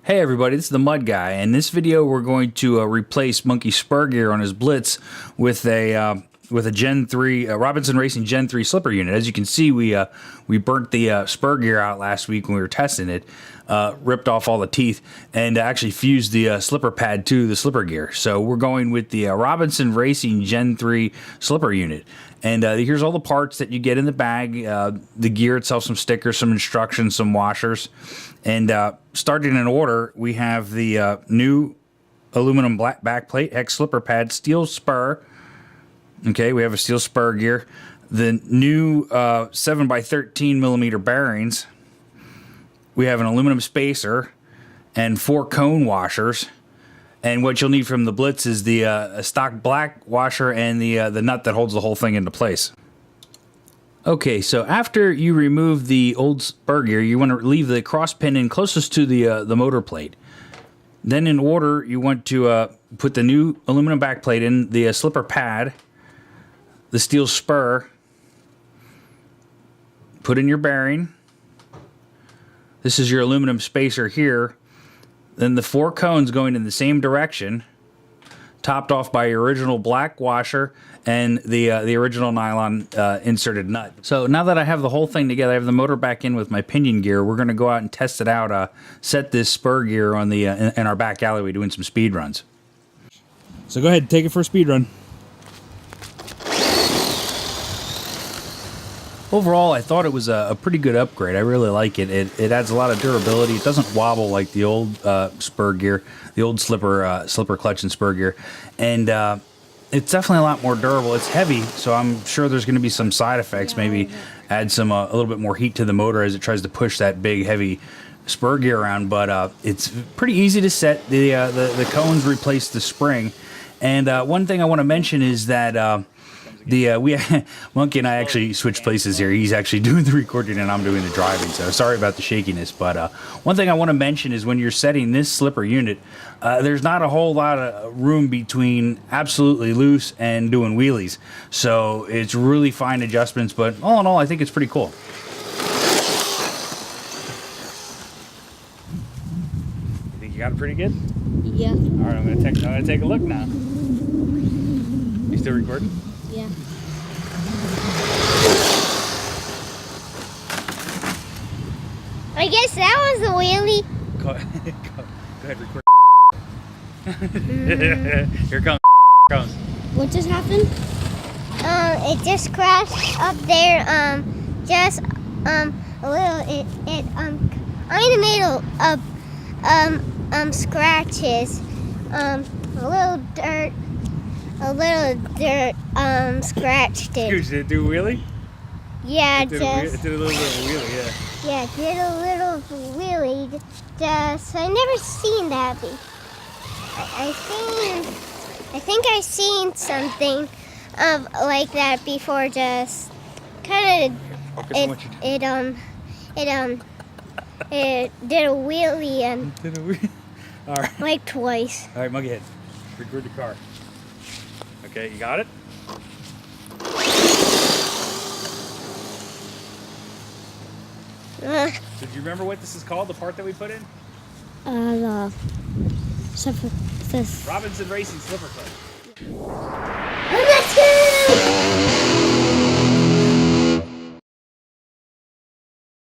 Hey everybody, this is the Mud Guy. In this video, we're going to replace Monkey's spur gear on his Blitz with a Gen 3 Robinson Racing Gen 3 slipper unit. As you can see, we burnt the spur gear out last week when we were testing it, ripped off all the teeth, and actually fused the slipper pad to the slipper gear. So we're going with the Robinson Racing Gen 3 slipper unit. And here's all the parts that you get in the bag, the gear itself, some stickers, some instructions, some washers. And starting in order, we have the new aluminum black backplate, hex slipper pad, steel spur. Okay, we have a steel spur gear. The new 7x13 millimeter bearings. We have an aluminum spacer and 4 cone washers. And what you'll need from the Blitz is the a stock black washer and the nut that holds the whole thing into place. Okay, so after you remove the old spur gear, you want to leave the cross pin in closest to the motor plate. Then in order, you want to put the new aluminum back plate in, the slipper pad, the steel spur, put in your bearing. This is your aluminum spacer here. Then the 4 cones going in the same direction, topped off by your original black washer and the original nylon inserted nut. So now that I have the whole thing together, I have the motor back in with my pinion gear. We're going to go out and test it out, set this spur gear on the in our back alleyway doing some speed runs. So go ahead, take it for a speed run. Overall, I thought it was a pretty good upgrade. I really like it. It adds a lot of durability. It doesn't wobble like the old spur gear, the old slipper clutch and spur gear. And it's definitely a lot more durable. It's heavy, so I'm sure there's going to be some side effects. Maybe add some a little bit more heat to the motor as it tries to push that big, heavy spur gear around. But it's pretty easy to set. The cones replace the spring. And one thing I want to mention is that Monkey and I actually switched places here. He's actually doing the recording and I'm doing the driving, so sorry about the shakiness. But one thing I want to mention is when you're setting this slipper unit, there's not a whole lot of room between absolutely loose and doing wheelies. So it's really fine adjustments, but all in all, I think it's pretty cool. You think you got it pretty good? Yeah. All right, I'm gonna take a look now. You still recording? Yeah. I guess that was a wheelie. Go ahead, record. Here comes. What just happened? It just crashed up there. Just a little. I made scratches. A little dirt scratched it. Excuse me, did it do a wheelie? Yeah, it did a little bit of a wheelie, yeah. Yeah, it did a little wheelie. I never seen that before. I think I seen something like that before. Just kind of it did a wheelie and All right. like twice. All right, Monkey, record the car. Okay, you got it? So do you remember what this is called, the part that we put in? This. Robinson Racing slipper clutch.